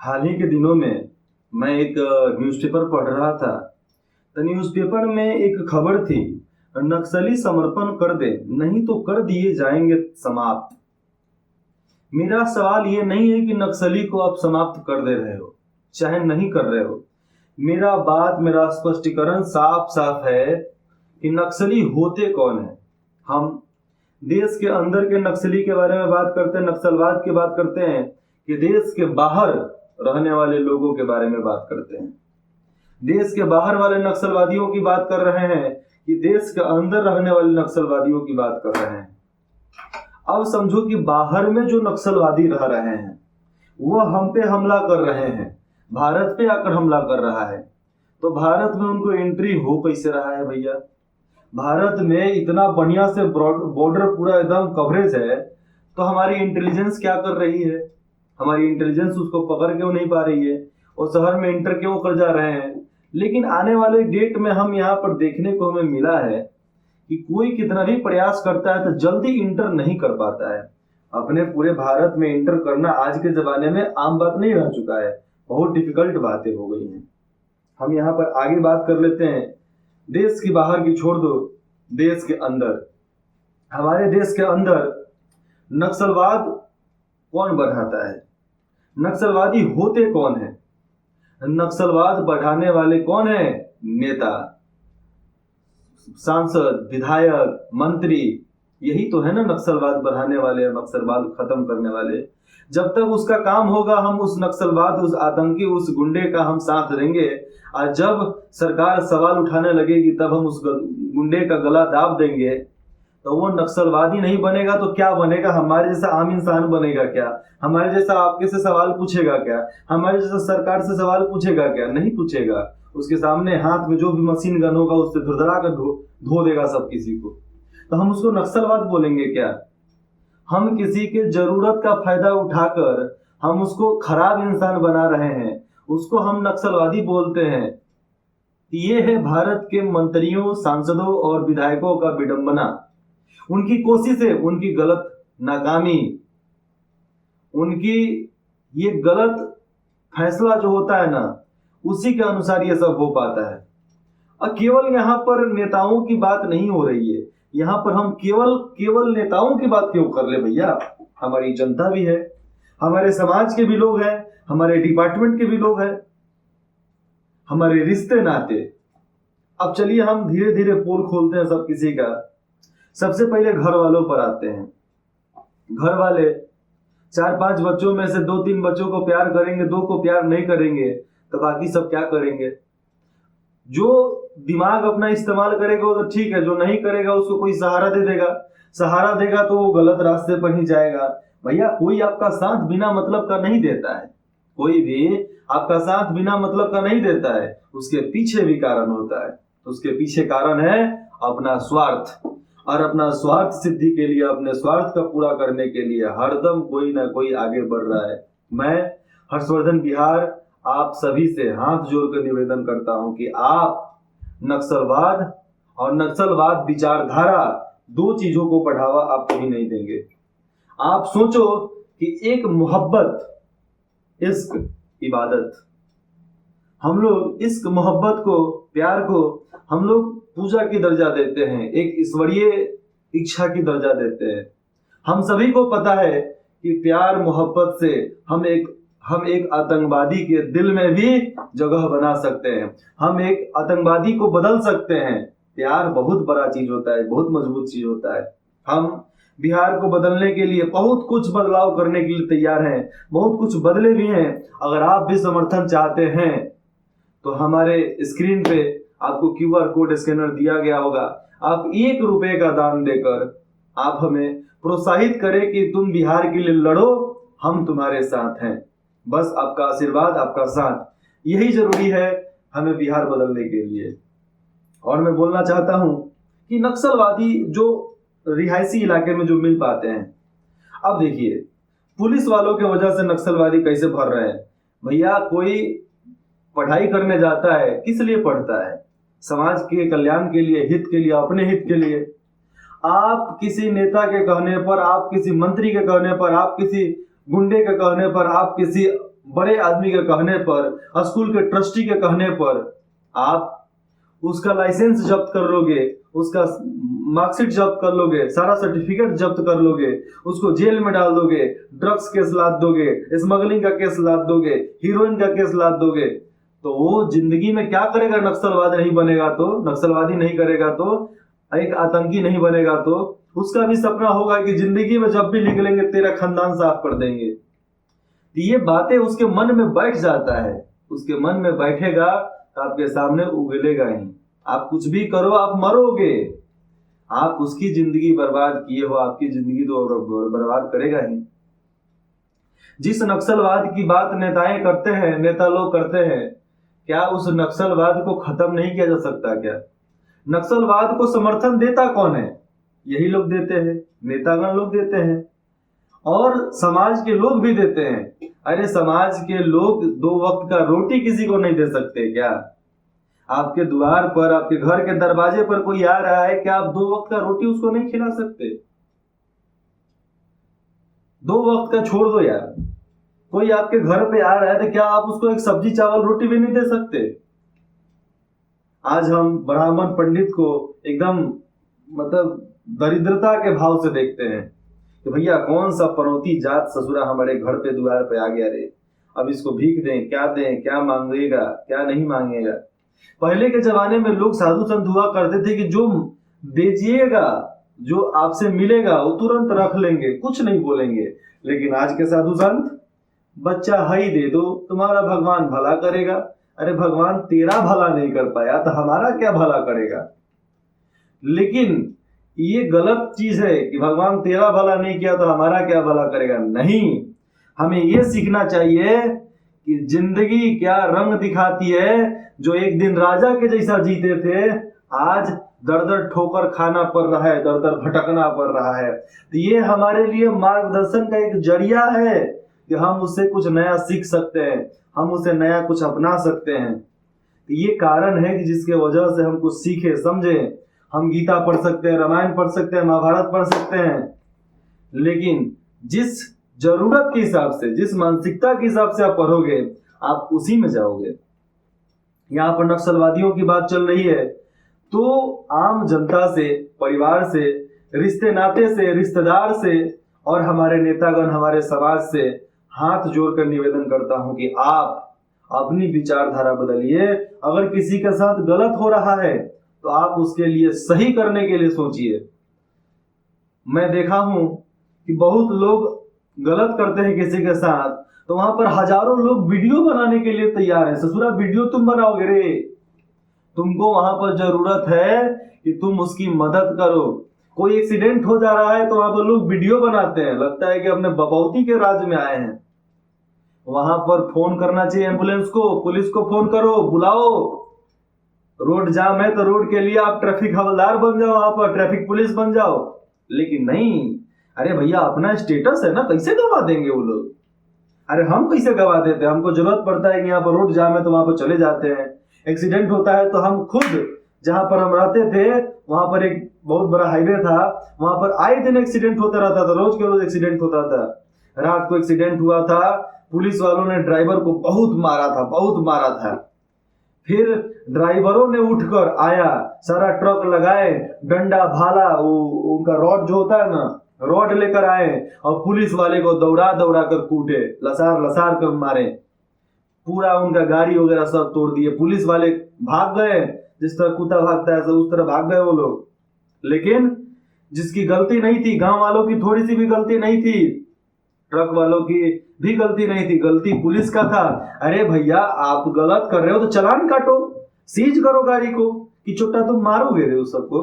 हाल ही के दिनों में मैं एक न्यूज़पेपर पढ़ रहा था। तो न्यूज़पेपर में एक खबर थी, नक्सली समर्पण कर दे नहीं तो कर दिए जाएंगे समाप्त। मेरा सवाल ये नहीं है कि नक्सली को आप समाप्त कर दे रहे हो चाहे नहीं कर रहे हो। मेरा स्पष्टीकरण साफ साफ है कि नक्सली होते कौन है। हम देश के अंदर के नक्सली के बारे में बात करते हैं, नक्सलवाद की बात करते हैं, कि देश के बाहर रहने वाले लोगों के बारे में बात करते हैं। देश के बाहर वाले नक्सलवादियों की बात कर रहे हैं कि देश के अंदर रहने वाले नक्सलवादियों की बात कर रहे हैं। अब समझो कि बाहर में जो नक्सलवादी रह रहे हैं वो हम पे हमला कर रहे हैं, भारत पे आकर हमला कर रहा है। तो भारत में उनको एंट्री हो कैसे रहा है भैया? भारत में इतना बढ़िया से बॉर्डर पूरा एकदम कवरेज है, तो हमारी इंटेलिजेंस क्या कर रही है? हमारी इंटेलिजेंस उसको पकड़ क्यों नहीं पा रही है? और शहर में इंटर क्यों कर जा रहे हैं? लेकिन आने वाले डेट में हम यहाँ पर देखने को हमें मिला है कि कोई कितना भी प्रयास करता है तो जल्दी इंटर नहीं कर पाता है। अपने पूरे भारत में इंटर करना आज के जमाने में आम बात नहीं रह चुका है, बहुत डिफिकल्ट बातें हो गई हैं। हम यहाँ पर आगे बात कर लेते हैं, देश की बाहर की छोड़ दो, देश के अंदर। हमारे देश के अंदर नक्सलवाद कौन बढ़ाता है? नक्सलवादी होते कौन है? नक्सलवाद बढ़ाने वाले कौन है? नेता, सांसद, विधायक, मंत्री, यही तो है ना नक्सलवाद बढ़ाने वाले, नक्सलवाद खत्म करने वाले। जब तक उसका काम होगा हम उस नक्सलवाद, उस आतंकी, उस गुंडे का हम साथ देंगे, और जब सरकार सवाल उठाने लगेगी तब हम उस गुंडे का गला दाब देंगे। तो वो नक्सलवादी नहीं बनेगा तो क्या बनेगा? हमारे जैसा आम इंसान बनेगा क्या? हमारे जैसा आपके से सवाल पूछेगा क्या? हमारे जैसा सरकार से सवाल पूछेगा क्या? नहीं पूछेगा। उसके सामने हाथ में जो भी मशीन गन होगा उससे धुरधरा कर धो देगा सब किसी को। तो हम उसको नक्सलवाद बोलेंगे क्या? हम किसी के जरूरत का फायदा उठाकर हम उसको खराब इंसान बना रहे हैं, उसको हम नक्सलवादी बोलते हैं। ये है भारत के मंत्रियों, सांसदों और विधायकों का विडंबना। उनकी कोशिशें, उनकी गलत नाकामी, उनकी ये गलत फैसला जो होता है ना, उसी के अनुसार ये सब हो पाता है। और केवल यहाँ पर नेताओं की बात नहीं हो रही है, यहाँ पर हम केवल नेताओं की बात क्यों कर ले भैया? हमारी जनता भी है, हमारे समाज के भी लोग हैं, हमारे डिपार्टमेंट के भी लोग हैं, हमारे रिश्ते नाते। अब चलिए हम धीरे धीरे पोल खोलते हैं सब किसी का। सबसे पहले घर वालों पर आते हैं। घर वाले 4-5 बच्चों में से 2-3 बच्चों को प्यार करेंगे, 2 को प्यार नहीं करेंगे, तो बाकी सब क्या करेंगे? जो दिमाग अपना इस्तेमाल करेगा वो तो ठीक है, जो नहीं करेगा उसको कोई सहारा दे देगा। सहारा देगा तो वो गलत रास्ते पर ही जाएगा। भैया कोई आपका साथ बिना मतलब का नहीं देता है, कोई भी आपका साथ बिना मतलब का नहीं देता है। उसके पीछे भी कारण होता है। उसके पीछे कारण है अपना स्वार्थ, और अपना स्वार्थ सिद्धि के लिए, अपने स्वार्थ का पूरा करने के लिए हरदम कोई ना कोई आगे बढ़ रहा है। मैं हर्षवर्धन बिहार आप सभी से हाथ जोड़कर निवेदन करता हूं कि आप नक्सलवाद और नक्सलवाद विचारधारा, 2 चीजों को बढ़ावा आप कभी नहीं देंगे। आप सोचो कि एक मोहब्बत, इश्क, इबादत, हम लोग इश्क, मोहब्बत को, प्यार को हम लोग पूजा की दर्जा देते हैं, एक ईश्वरीय इच्छा की दर्जा देते हैं। हम सभी को पता है कि प्यार मोहब्बत से हम एक आतंकवादी के दिल में भी जगह बना सकते हैं, हम एक आतंकवादी को बदल सकते हैं। प्यार बहुत बड़ा चीज होता है, बहुत मजबूत चीज होता है। हम बिहार को बदलने के लिए बहुत कुछ बदलाव करने के लिए तैयार हैं, बहुत कुछ बदले भी हैं। अगर आप भी समर्थन चाहते हैं तो हमारे स्क्रीन पे आपको QR कोड स्कैनर दिया गया होगा। आप 1 रुपए का दान देकर आप हमें प्रोत्साहित करें कि तुम बिहार के लिए लड़ो, हम तुम्हारे साथ हैं। बस आपका आशीर्वाद, आपका साथ, यही जरूरी है हमें बिहार बदलने के लिए। और मैं बोलना चाहता हूं कि नक्सलवादी जो रिहायशी इलाके में जो मिल पाते हैं, अब देखिए पुलिस वालों की वजह से नक्सलवादी कैसे भर रहे हैं। भैया कोई पढ़ाई करने जाता है, किस लिए पढ़ता है? समाज के कल्याण के लिए, हित के लिए, अपने हित के लिए। आप किसी नेता के कहने पर, आप किसी मंत्री के कहने पर, आप किसी गुंडे के कहने पर, आप किसी बड़े आदमी के कहने पर, स्कूल के ट्रस्टी के कहने पर आप उसका लाइसेंस जब्त कर लोगे, उसका मार्कशीट जब्त कर लोगे, सारा सर्टिफिकेट जब्त कर लोगे, उसको जेल में डाल दोगे, ड्रग्स केस लाद दोगे, स्मगलिंग का केस लाद दोगे, हीरोइन का केस लाद दोगे, तो वो जिंदगी में क्या करेगा? नक्सलवाद नहीं बनेगा तो, नक्सलवादी नहीं करेगा तो, एक आतंकी नहीं बनेगा तो उसका भी सपना होगा कि जिंदगी में जब भी निकलेंगे तेरा खानदान साफ कर देंगे। तो ये बातें उसके मन में बैठ जाता है, उसके मन में बैठेगा तो आपके सामने उगलेगा ही। आप कुछ भी करो आप मरोगे, आप उसकी जिंदगी बर्बाद किए हो, आपकी जिंदगी तो बर्बाद करेगा ही। जिस नक्सलवाद की बात नेताएं करते हैं, नेता लोग करते हैं, क्या उस नक्सलवाद को खत्म नहीं किया जा सकता? क्या नक्सलवाद को समर्थन देता कौन है? यही लोग देते हैं, नेतागण लोग देते हैं और समाज के लोग भी देते हैं। अरे समाज के लोग 2 वक्त का रोटी किसी को नहीं दे सकते क्या? आपके द्वार पर, आपके घर के दरवाजे पर कोई आ रहा है, क्या आप 2 वक्त का रोटी उसको नहीं खिला सकते? 2 वक्त का छोड़ दो यार, कोई आपके घर पे आ रहा है तो क्या आप उसको एक सब्जी चावल रोटी भी नहीं दे सकते? आज हम ब्राह्मण पंडित को एकदम मतलब दरिद्रता के भाव से देखते हैं कि भैया कौन सा पनौती जात ससुरा हमारे घर पे द्वार पे आ गया रे, अब इसको भीख दें, क्या मांगेगा, क्या नहीं मांगेगा। पहले के जमाने में लोग साधु संत हुआ करते थे कि जो दीजिएगा, जो आपसे मिलेगा वो तुरंत रख लेंगे, कुछ नहीं बोलेंगे। लेकिन आज के साधु संत, बच्चा है ही दे दो, तुम्हारा भगवान भला करेगा। अरे भगवान तेरा भला नहीं कर पाया तो हमारा क्या भला करेगा? लेकिन ये गलत चीज है कि भगवान तेरा भला नहीं किया तो हमारा क्या भला करेगा। नहीं, हमें ये सीखना चाहिए कि जिंदगी क्या रंग दिखाती है। जो एक दिन राजा के जैसा जीते थे, आज दर दर ठोकर खाना पड़ रहा है, दर दर भटकना पड़ रहा है। तो ये हमारे लिए मार्गदर्शन का एक जरिया है कि हम उससे कुछ नया सीख सकते हैं, हम उसे नया कुछ अपना सकते हैं। तो ये कारण है कि जिसके वजह से हम कुछ सीखे समझे। हम गीता पढ़ सकते हैं, रामायण पढ़ सकते हैं, महाभारत पढ़ सकते हैं, लेकिन जिस जरूरत के हिसाब से, जिस मानसिकता के हिसाब से आप पढ़ोगे, आप उसी में जाओगे। यहाँ पर नक्सलवादियों की बात चल रही है तो आम जनता से, परिवार से, रिश्ते नाते से, रिश्तेदार से और हमारे नेतागण, हमारे समाज से हाथ जोड़कर निवेदन करता हूं कि आप अपनी विचारधारा बदलिए। अगर किसी के साथ गलत हो रहा है तो आप उसके लिए सही करने के लिए सोचिए। मैं देखा हूं कि बहुत लोग गलत करते हैं किसी के साथ, तो वहां पर हजारों लोग वीडियो बनाने के लिए तैयार हैं। ससुरा वीडियो तुम बनाओगे रे, तुमको वहां पर जरूरत है कि तुम उसकी मदद करो। कोई एक्सीडेंट हो जा रहा है तो वहां पर लोग वीडियो बनाते हैं, लगता है कि अपने बपौती के राज में आए हैं। वहां पर फोन करना चाहिए एम्बुलेंस को, पुलिस को फोन करो, बुलाओ। रोड जाम है तो रोड के लिए आप ट्रैफिक हवलदार बन जाओ, वहां पर ट्रैफिक पुलिस बन जाओ। लेकिन नहीं, अरे भैया अपना स्टेटस है ना, कैसे गवा देंगे वो लोग? अरे हम कैसे गवा देते हैं? हमको जरूरत पड़ता है कि यहाँ पर रोड जाम है तो वहां पर चले जाते हैं। एक्सीडेंट होता है तो हम खुद, जहां पर हम रहते थे वहां पर एक बहुत बड़ा हाईवे था, वहां पर आए दिन एक्सीडेंट होता रहता था, रोज के रोज एक्सीडेंट होता था। रात को एक्सीडेंट हुआ था, पुलिस वालों ने ड्राइवर को बहुत मारा था, बहुत मारा था। फिर ड्राइवरों ने उठकर आया, सारा ट्रक लगाए, डंडा भाला, उनका रॉड जो होता है ना, रॉड लेकर आए और पुलिस वाले को दौड़ा दौड़ा कर कूटे, लसार लसार कर मारे, पूरा उनका गाड़ी वगैरह सब तोड़ दिए। पुलिस वाले भाग गए, जिस तरह कुत्ता भागता है उस तरह भाग गए वो लोग। लेकिन जिसकी गलती नहीं थी, गांव वालों की थोड़ी सी भी गलती नहीं थी, ट्रक वालों की भी गलती नहीं थी, गलती पुलिस का था। अरे भैया आप गलत कर रहे हो तो चालान काटो, सीज करो गाड़ी को, कि छोटा तुम मारोगे रे उस सबको।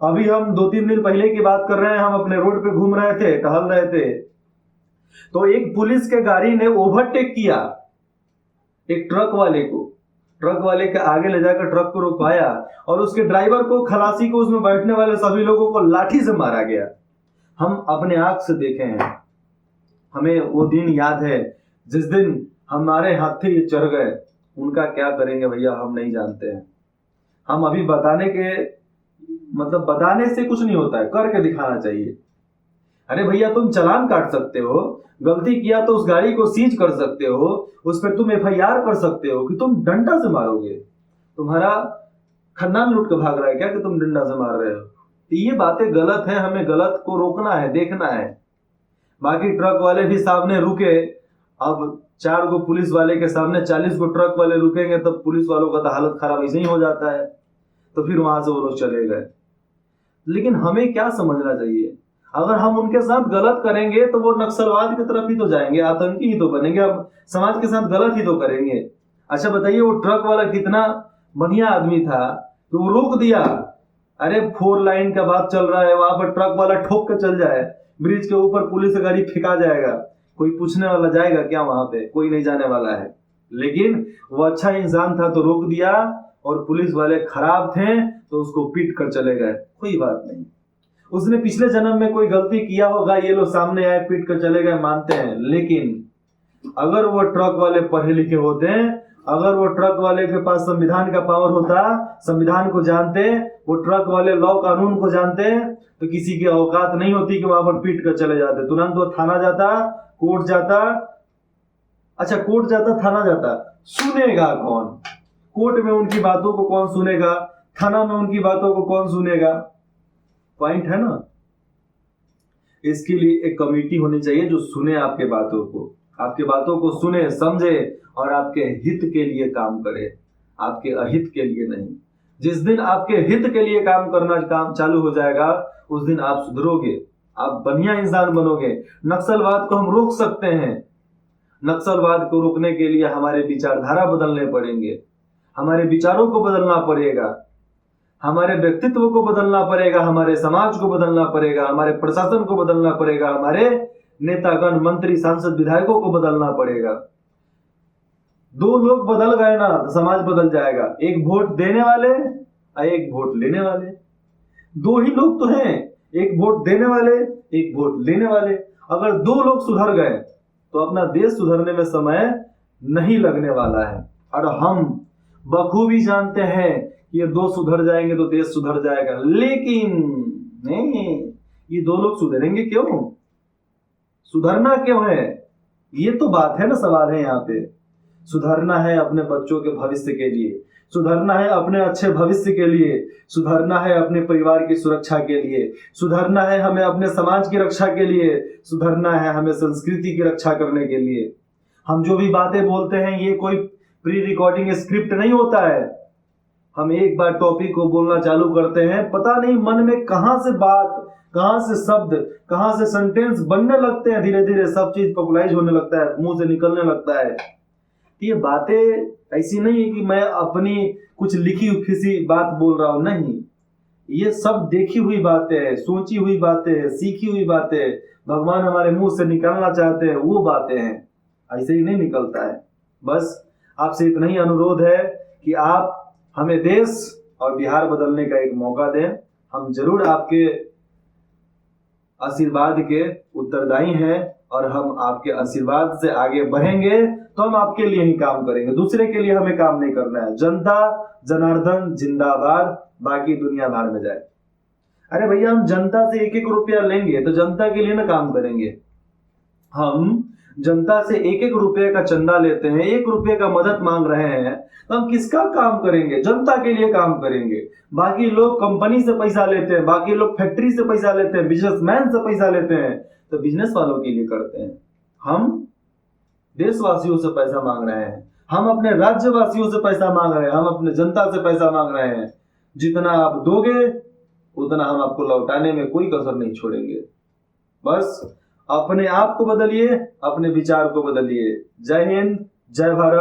अभी हम 2-3 दिन पहले की बात कर रहे हैं, हम अपने रोड पे घूम रहे थे, टहल रहे थे, तो एक पुलिस के गाड़ी ने ओवरटेक किया एक ट्रक वाले को। ट्रक वाले के आगे ले जाकर ट्रक को रुकवाया और उसके ड्राइवर को, खलासी को, उसमें बैठने वाले सभी लोगों को लाठी से मारा गया। हम अपने आंख से देखे हैं, हमें वो दिन याद है जिस दिन हमारे हाथी ये चढ़ गए। उनका क्या करेंगे भैया हम नहीं जानते हैं। हम अभी बताने के, मतलब बताने से कुछ नहीं होता है, करके दिखाना चाहिए। अरे भैया तुम चालान काट सकते हो, गलती किया तो उस गाड़ी को सीज कर सकते हो, उस पर तुम एफआईआर कर सकते हो, कि तुम डंडा से मारोगे? तुम्हारा खानदान लूट के भाग रहा है क्या कि तुम डंडा से मार रहे हो? तो ये बातें गलत है, हमें गलत को रोकना है, देखना है। बाकी ट्रक वाले भी सामने रुके, अब 4 गो पुलिस वाले के सामने 40 गो ट्रक वाले रुकेंगे, तब पुलिस वालों का तो हालत खराब ऐसे ही हो जाता है, तो फिर वहां से वो लोग चले गए। लेकिन हमें क्या समझना चाहिए, अगर हम उनके साथ गलत करेंगे तो वो नक्सलवाद की तरफ ही तो जाएंगे, आतंकी ही तो बनेंगे, अब समाज के साथ गलत ही तो करेंगे। अच्छा बताइए, वो ट्रक वाला कितना बढ़िया आदमी था कि वो रोक दिया। अरे 4 लाइन का बात चल रहा है, वहां पर ट्रक वाला ठोक के चल जाए, ब्रिज के ऊपर पुलिस गाड़ी फेंका जाएगा, कोई पूछने वाला जाएगा क्या? वहां पे कोई नहीं जाने वाला है। लेकिन वो अच्छा इंसान था तो रोक दिया, और पुलिस वाले खराब थे तो उसको पीट कर चले गए, कोई बात नहीं। उसने पिछले जन्म में कोई गलती किया होगा, ये लोग सामने आए पीट कर चले गए, मानते हैं। लेकिन अगर वो ट्रक वाले पढ़े लिखे होते, अगर वो ट्रक वाले के पास संविधान का पावर होता, संविधान को जानते, वो ट्रक वाले लॉ कानून को जानते, तो किसी की औकात नहीं होती कि वहां पर पीट कर चले जाते। तुरंत वो थाना जाता, कोर्ट जाता। अच्छा कोर्ट जाता, थाना जाता, सुनेगा कौन? कोर्ट में उनकी बातों को कौन सुनेगा? थाना में उनकी बातों को कौन सुनेगा? पॉइंट है ना। इसके लिए एक कमेटी होनी चाहिए जो सुने आपके बातों को, आपके बातों को सुने, समझे और आपके हित के लिए काम करे, आपके अहित के लिए नहीं। जिस दिन आपके हित के लिए काम चालू हो जाएगा, उस दिन आप सुधरोगे, आप बढ़िया इंसान बनोगे। नक्सलवाद को हम रोक सकते हैं। नक्सलवाद को रोकने के लिए हमारे विचारधारा बदलने पड़ेंगे, हमारे विचारों को बदलना पड़ेगा, हमारे व्यक्तित्व को बदलना पड़ेगा, हमारे समाज को बदलना पड़ेगा, हमारे प्रशासन को बदलना पड़ेगा, हमारे नेतागण, मंत्री, सांसद, विधायकों को बदलना पड़ेगा। 2 लोग बदल गए ना तो समाज बदल जाएगा। एक वोट देने वाले और एक वोट लेने वाले, 2 ही लोग तो हैं, एक वोट देने वाले, एक वोट लेने वाले। अगर 2 लोग सुधर गए तो अपना देश सुधरने में समय नहीं लगने वाला है। और हम बखूबी जानते हैं कि ये 2 सुधर जाएंगे तो देश सुधर जाएगा। लेकिन नहीं, ये 2 लोग सुधरेंगे क्यों? सुधरना क्यों है? ये तो बात है ना, सवाल है यहाँ पे। सुधरना है अपने बच्चों के भविष्य के लिए, सुधरना है अपने अच्छे भविष्य के लिए, सुधरना है अपने परिवार की सुरक्षा के लिए, सुधरना है हमें अपने समाज की रक्षा के लिए, सुधरना है हमें संस्कृति की रक्षा करने के लिए। हम जो भी बातें बोलते हैं ये कोई प्री रिकॉर्डिंग स्क्रिप्ट नहीं होता है। हम एक बार टॉपिक को बोलना चालू करते हैं, पता नहीं मन में कहां से बात, कहां से शब्द, कहां से सेंटेंस बनने लगते हैं, धीरे धीरे सब चीज पॉपुलराइज होने लगता है, मुंह से निकलने लगता है। ये बातें ऐसी नहीं है कि मैं अपनी कुछ लिखी किसी बात बोल रहा हूं, नहीं, ये सब देखी हुई बातें हैं, सोची हुई बातें हैं, सीखी हुई बातें, भगवान हमारे मुंह से निकालना चाहते हैं वो बातें हैं, ऐसे ही नहीं निकलता है। बस आपसे इतना ही अनुरोध है कि आप हमें देश और बिहार बदलने का एक मौका दें। हम जरूर आपके आशीर्वाद के उत्तरदायी हैं, और हम आपके आशीर्वाद से आगे बढ़ेंगे तो हम आपके लिए ही काम करेंगे, दूसरे के लिए हमें काम नहीं करना है। जनता जनार्दन जिंदाबाद, बाकी दुनिया भाड़ में जाए। अरे भैया हम जनता से 1-1 रुपया लेंगे तो जनता के लिए ना काम करेंगे। हम जनता से 1-1 रुपये का चंदा लेते हैं, 1 रुपये का मदद मांग रहे हैं, तो हम किसका काम करेंगे? जनता के लिए काम करेंगे। बाकी लोग कंपनी से पैसा लेते हैं, बाकी लोग फैक्ट्री से पैसा लेते हैं, बिजनेसमैन से पैसा लेते हैं, तो बिजनेस वालों के लिए करते हैं। हम देशवासियों से पैसा मांग रहे हैं, हम अपने राज्यवासियों से पैसा मांग रहे हैं, हम अपने जनता से पैसा मांग रहे हैं। जितना आप दोगे उतना हम आपको लौटाने में कोई कसर नहीं छोड़ेंगे। बस अपने आप को बदलिए, अपने विचार को बदलिए। जय हिंद, जय भारत।